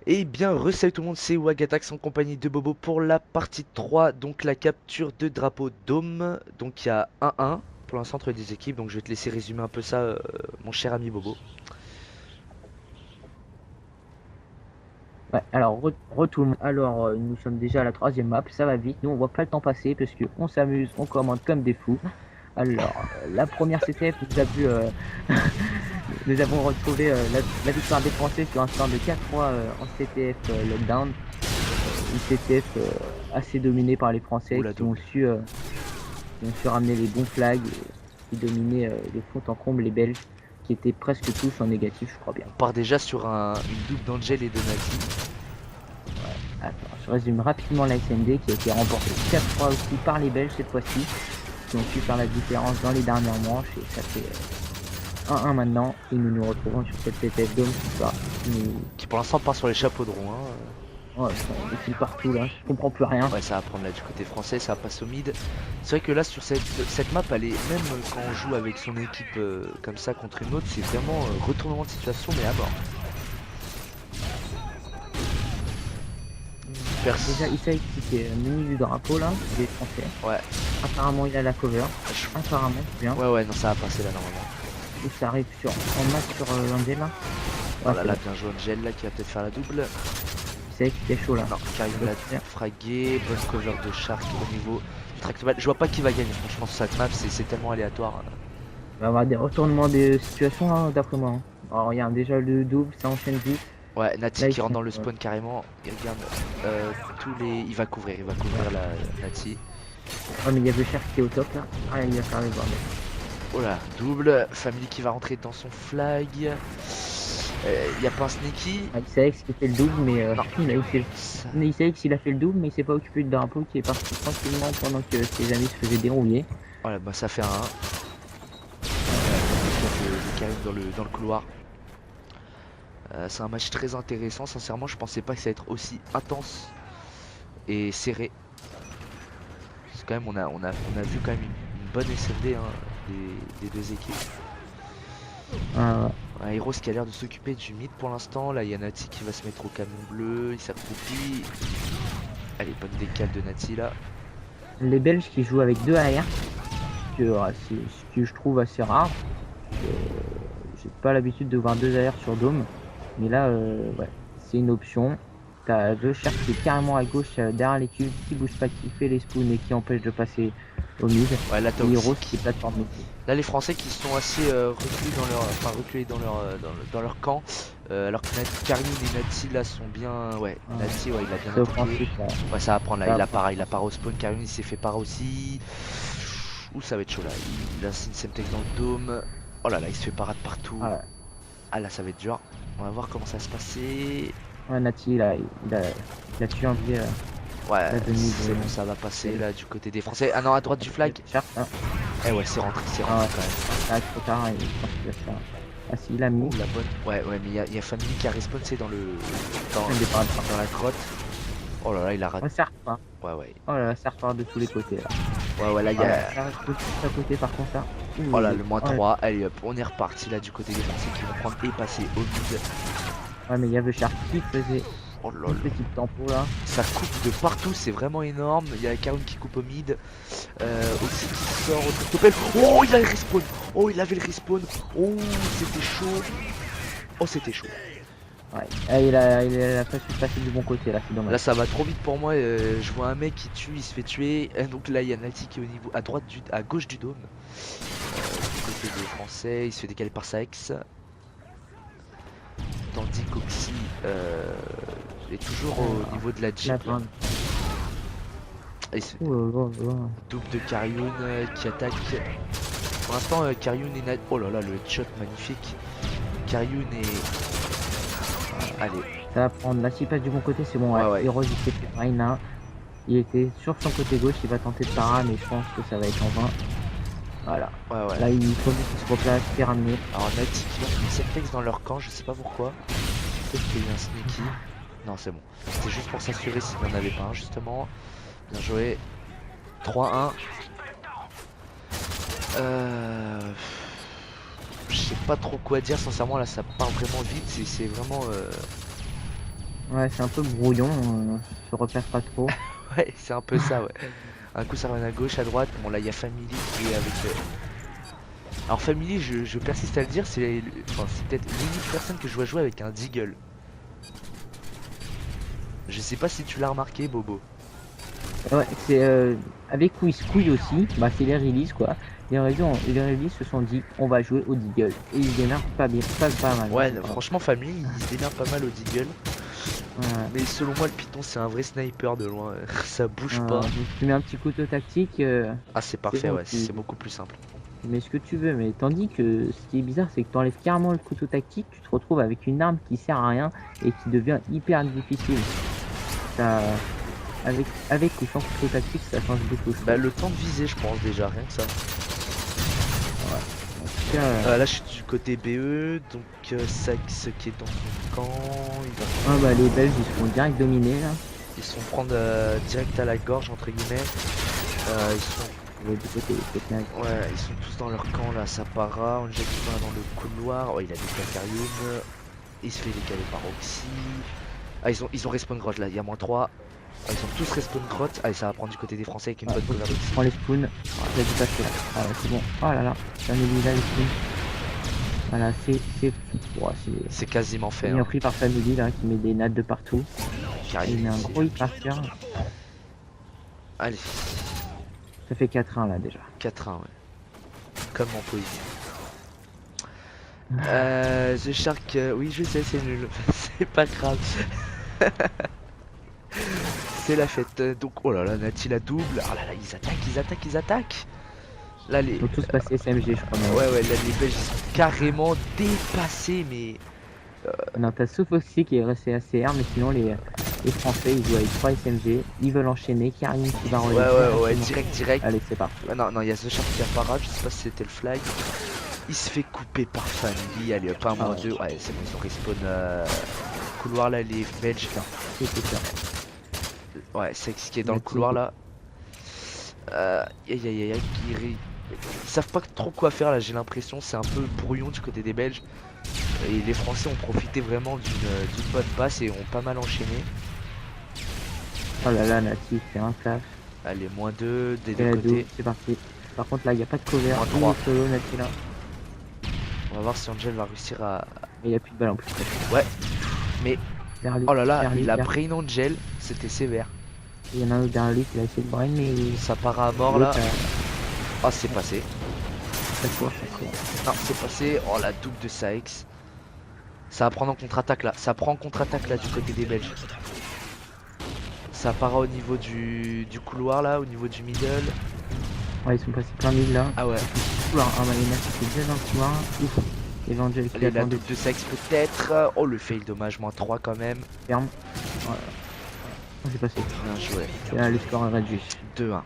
Et bien, salut tout le monde, c'est Wagatax en compagnie de Bobo pour la partie 3, donc la capture de drapeau Dôme. Donc il y a 1-1 pour l'instant entre les deux équipes, donc je vais te laisser résumer un peu ça, mon cher ami Bobo. Ouais, alors tout le monde. Alors nous sommes déjà à la troisième map, ça va vite, nous on voit pas le temps passer parce que on s'amuse, on commande comme des fous. Alors la première CTF nous a vu, nous avons retrouvé la victoire des Français sur un score de 4-3 en CTF lockdown. Une CTF assez dominée par les Français Oula qui ont su ramener les bons flags et qui dominaient de fond en comble les Belges qui étaient presque tous en négatif, je crois bien. On part déjà sur une double d'Angel et de Nati. Attends, je résume rapidement la SND qui a été remportée 4-3 aussi par les Belges cette fois-ci, qui ont su faire la différence dans les dernières manches et ça fait 1-1 maintenant. Et nous nous retrouvons sur cette TTF Dome ce soir. Qui pour l'instant part sur les chapeaux de roue. Oh, ils sont des kills partout là, je comprends plus rien. Ouais, ça va prendre là du côté français, ça va passer au mid. C'est vrai que là sur cette map, elle est, même quand on joue avec son équipe comme ça contre une autre, c'est vraiment retournement de situation mais à mort. Déjà, Isaac qui est muni du drapeau là, des Français. Ouais. Apparemment, il a la cover. Apparemment, bien. Ouais, ouais, non, ça va passer là normalement. Et ça arrive en masse sur l'Angel là. Oh Ouais, là c'est là, bon. bien joué Angel là qui va peut-être faire la double. Isaac qui est chaud là. Non, Karim l'a fragué, bonne cover de Shark au niveau du tractable. Je vois pas qui va gagner, franchement sur cette map, c'est tellement aléatoire. Il va y avoir des retournements de situation hein, d'après moi, hein. Alors, regarde, déjà le double, ça enchaîne vite. Ouais, Nati Là, ils qui rentre sont. dans le spawn carrément. Il regarde tous les. Il va couvrir la Nati. Oh, mais il y a le cher qui est au top là. Ah, il va faire le bordel. Oh là, double. Family qui va rentrer dans son flag. Il y a pas un sneaky. Ah, Isaex qui fait le double, mais Non. Ça- Isaex il a fait le double, mais il s'est pas occupé du drapeau qui est parti tranquillement pendant que ses amis se faisaient dérouiller. Voilà, bah ça fait un 1. De Karim dans le couloir. C'est un match très intéressant. Sincèrement, je pensais pas que ça allait être aussi intense et serré. C'est quand même, on a vu quand même une bonne SND hein, des deux équipes. Ah, Un Heroes qui a l'air de s'occuper du mid pour l'instant. Là, il y a Nati qui va se mettre au canon bleu. Il s'accroupit. Allez, bonne décale de Nati là. les Belges qui jouent avec deux AR, c'est ce que je trouve assez rare. Euh, J'ai pas l'habitude de voir deux AR sur Dome, mais là, ouais, c'est une option. T'as le cher qui est carrément à gauche derrière les cubes, qui bouge pas, qui fait les spoons et qui empêche de passer au mid. Ouais, là, t'as Et aussi Heroes qui est plateforme aussi. là les Français qui sont assez reculés dans leur camp. Alors que Karim et Nati là sont bien. Ouais, Ah, Nati, ouais, il a c'est bien attaqué. offensif là. Ouais, ça va prendre là. Ça Il va a prendre. pareil, il a part au spawn. Karim il s'est fait part aussi. Ouh, ça va être chaud là. Il a une Semtex dans le dôme. Oh là là, il se fait parade partout. Ah, Ah là, ça va être dur. On va voir comment ça va se passer. ouais, Nati, là, il a tué un pied Ouais, la demi c'est de. bon, ça va passer là du côté des Français. Ah non, à droite du flag. Cher, hein. Eh ouais, c'est Ah, rentré ouais, quand même. ah, trop tard, je pense qu'il va se faire. Ah, si, il a mis. Ouh, la bonne. Ouais, ouais, mais il y a Family qui a respawn, c'est dans, Il est pas dans la grotte. Oh là là, il a raté. Oh, ça repart. Ouais, ouais. Oh là là, ça repart de tous les côtés là. Ouais, ouais, là, il Oh y là là, a. ça reste juste à côté par contre là. Oh là, le moins Oh là. 3. Allez hop, on est reparti là du côté des Français qui vont prendre et passer au mid. Ouais, mais il y avait Shark qui faisait Oh là une là. petite tempo là. Ça coupe de partout, c'est vraiment énorme. Il y a Karim qui coupe au mid. Aussi qui sort au top. Oh, il a le respawn. Oh, il avait le respawn. Oh, c'était chaud. Oh, c'était chaud. Ouais, ah, il a pas su passer du bon côté là, c'est Là, dommage. ça va trop vite pour moi. Je vois un mec qui tue, il se fait tuer. Et donc là, il y a Nati qui est au niveau à droite à gauche du dôme. Du côté des Français, il se fait décaler par sa ex. Tandis qu'Oxy est toujours au niveau de la La Jeep là. grande. Et c'est Ouh là là là. double de Karyoun qui attaque. Pour l'instant, Karyoun et Nat. Oh là là, le headshot magnifique. Karyoun et. Allez, Ça va prendre. Là, s'il passe du bon côté, c'est bon. Ouais, ouais, ouais. Heroes il s'est fait brain là. Il était sur son côté gauche, il va tenter de para, mais je pense que ça va être en vain. Voilà. Ouais, ouais. Là, il faut qu'il se replace, qui est ramené. Alors, Nati qui lance une Semtex dans leur camp, je sais pas pourquoi. Peut-être qu'il y a eu un sneaky. Non, c'est bon. C'était juste pour s'assurer s'il n'y en avait pas un, justement. Bien joué. 3-1. Je sais pas trop quoi dire, sincèrement, là ça part vraiment vite. C'est vraiment. Ouais, c'est un peu brouillon, je repère pas trop. Ouais, c'est un peu ça, ouais. Un coup ça revient à gauche, à droite. Bon là il y a Family qui est avec... Alors Family, je persiste à le dire, enfin, c'est peut-être l'unique personne que je vois jouer avec un Deagle. Je sais pas si tu l'as remarqué, Bobo. Ouais, c'est avec Whiskouille aussi, bah c'est les releases quoi. Les releases se sont dit on va jouer au Deagle. Et ils se démarrent pas bien, pas mal. Ouais, C'est pas- franchement Family, il se démerde pas mal au Deagle. Ouais, Mais selon moi, le Python c'est un vrai sniper de loin. Ça bouge pas. donc tu mets un petit couteau tactique, Ah c'est c'est parfait, bon, ouais, c'est beaucoup plus simple. tu mets ce que tu veux. Mais tandis que ce qui est bizarre, c'est que tu enlèves carrément le couteau tactique, tu te retrouves avec une arme qui sert à rien et qui devient hyper difficile. Ça, avec ou sans couteau tactique, ça change beaucoup. Je Bah trouve. le temps de viser, je pense déjà, rien que ça. En tout cas, Là je suis du côté BE, donc Sax qui est dans son camp, ah bah, les Belges ils se font direct dominer là. ils se font prendre direct à la gorge entre guillemets. Ils sont Du côté Copenhague. Ouais, ils sont tous dans leur camp là, Sapara, Angel qui va dans le couloir, oh il a des Placarium, il se fait décaler par Oxy. Ah ils ont respawn grotte là, il y a -3. Ah, ils ont tous respawn grotte, allez ça va prendre du côté des Français avec une bonne cover Je d'Oxy. prends les spoons, il a dû passer là. Ah ouais, c'est bon. Oh là là, j'en ai mis là les spoons. Voilà, C'est quasiment fait, bien hein. pris par Family là qui met des nattes de partout. Il met un gros hit par cœur. Allez, Ça fait 4-1 là déjà. 4-1 ouais. Comme en poésie. The Shark, oui je sais c'est nul, c'est pas grave. C'est la fête, donc oh là là, Nati la double, oh là là, ils attaquent. Là les... Ils sont tous passés SMG je crois. Ouais ouais, là les Belges ils sont carrément dépassés, mais... Non, t'as Sofoxy qui est resté ACR, mais sinon les Français ils jouent avec 3 SMG, ils veulent enchaîner, Karim qui va Ouais enlever. ouais, direct. Allez, c'est parti. Non, non, il y a The Shark qui apparaît, je sais pas si c'était le flag. Il se fait couper par Family, allez hop, un moins 2, ouais c'est bon, ils ont respawn couloir là, les Belges. C'est ça. Ouais, c'est ce qui est dans le couloir là. Ils savent pas trop quoi faire là, j'ai l'impression, c'est un peu brouillon du côté des Belges. Et les Français ont profité vraiment d'une bonne passe et ont pas mal enchaîné. Oh là là, Nati fait un flash. Allez, -2 des Et deux la côtés. double, c'est parti. Par contre là, il n'y a pas de cover. Un Il 3. est solo, Nati là. On va voir si Angel va réussir à... Et il n'y a plus de balle en plus. Ouais, mais... Vers lui, Oh là là, vers lui, il a vers- brain Angel, c'était sévère. Il y en a un autre derrière lui qui a essayé de brain, mais Ça part à mort là. l'autre, Oh, c'est passé. ça court, ça court. Non, c'est passé. Oh, la double de Saex. Ça va prendre en contre-attaque là. Ça prend en contre-attaque là du côté des Belges. Ça part au niveau du couloir là, au niveau du middle. Ouais, ils sont passés plein mille là. Ah ouais. Couloir, ah bah, il y en a qui étaient bien dans le couloir. Ouf. Evangel qui Allez, la attendait double de Saex peut-être. Oh, le fail, dommage, -3 quand même. ferme. Voilà. Oh, c'est passé. Bien joué. Et là, le score est réduit. 2-1.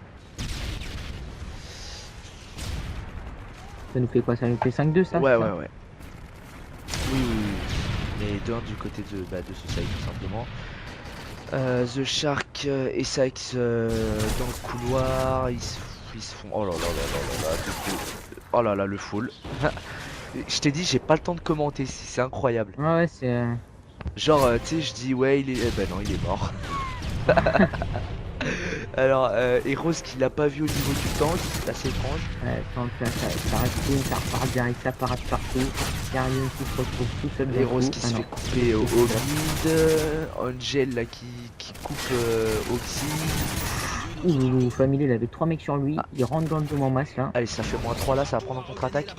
Ça nous fait quoi? Ça nous fait 5-2 ça? Ouais, ça ouais, ouais. Oui, oui, oui. Mais 2-1 du côté de ce side tout simplement. The Shark et Saex dans le couloir. Ils se font. Oh là là là là là là. Oh là là, le full. Je t'ai dit, j'ai pas le temps de commenter, c'est incroyable. Ouais, ouais, c'est. Genre, tu sais, je dis ouais, il est. Eh ben non, il est mort. Alors, Heroes qui l'a pas vu au niveau du tank, c'est assez étrange. Ouais, quand ça reste ça repart direct, ça parade partout. Karim qui se retrouve tout seul dans le Heroes coup. qui Ah se non. fait couper au mid. Angel là qui coupe Oxy. Ouh, Family, il avait 3 mecs sur lui. Il rentre dans le dôme en masse là. Allez, ça fait -3 là, ça va prendre en contre-attaque.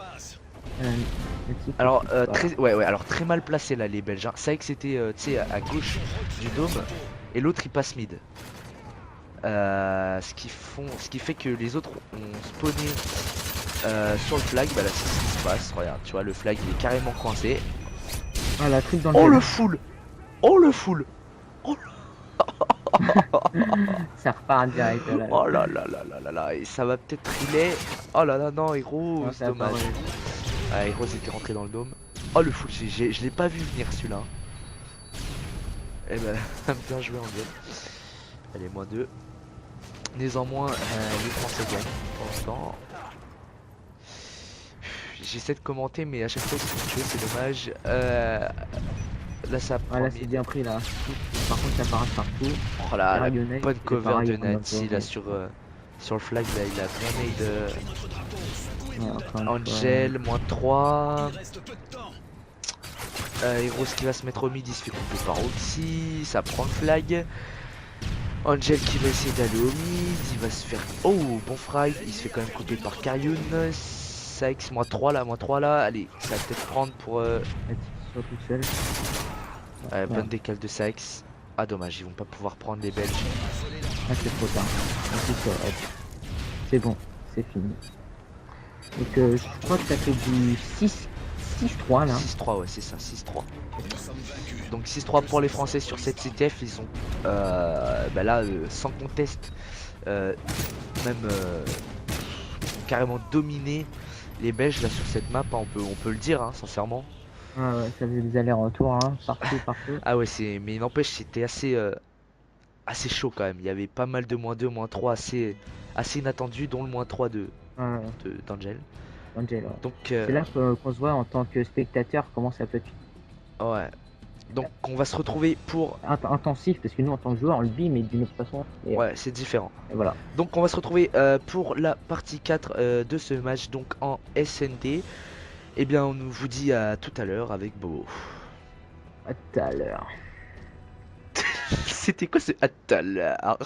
Nati, Alors, voilà. ouais, alors très mal placé là, les Belges. Hein. C'est vrai que c'était tu sais, à gauche du dôme et l'autre il passe mid. Ce qui fait que les autres ont spawné sur le flag. Bah là, c'est ce qui se passe. Regarde, tu vois, le flag il est carrément coincé. Ah, la truc dans le Oh dôme. le full! Oh le full! Ça repart direct là. Oh là là là là là là! Et ça va peut-être relay. Oh là là, non, Heroes, Non, ça va dommage. pas, Ah, Heroes était rentré dans le dôme. Oh le full, je l'ai pas vu venir celui-là. Eh ben, bien joué Angel. Allez, -2. Néanmoins, les Français gagnent pour l'instant. J'essaie de commenter, mais à chaque fois ils se font tuer, c'est dommage. Là, ça prend Ah, là, mid. c'est bien pris là. par contre ça parade partout. Oh là, la Rayonnel, bonne c'est cover pareil, de on a Nati fait- là sur le flag là, il a bien made Ouais, encore une Angel, moins 3. Heroes qui va se mettre au mid, il se fait couper par Oxy, ça prend le flag. Angel qui va essayer d'aller au mid, il va se faire... Oh, bon frag, il se fait quand même couper par Karyun. Sax, moins 3 là, moins 3 là. Allez, ça va peut-être prendre pour... fois, sur tout seul. bonne Merde. décale de Sax. Ah dommage, ils vont pas pouvoir prendre les Belges. Ah, c'est trop tard. En plus, hop. C'est bon, c'est fini. Donc je crois que ça fait du 6-3 là. 6-3, ouais, c'est ça, 6-3. Donc 6-3 pour les Français sur cette CTF, ils ont bah là, sans conteste, euh, même carrément dominé les Belges là sur cette map, hein, on peut le dire, hein, sincèrement. Ah ouais, ça faisait des allers-retours, hein, partout, partout. Ah ouais, mais il n'empêche, c'était assez chaud quand même. Il y avait pas mal de moins 2 moins 3 assez inattendus, dont le moins 3 Ah, d'Angel. Angel, ouais. Donc, C'est là qu'on se voit en tant que spectateur comment ça peut être ouais. Donc, on va se retrouver pour... intensif, parce que nous en tant que joueur on le vit mais d'une autre façon. Ouais, c'est différent. Et voilà. Donc on va se retrouver pour la partie 4 de ce match, donc en SND. Et bien on vous dit à tout à l'heure avec Bobo. À tout à l'heure. C'était quoi ce à tout à l'heure?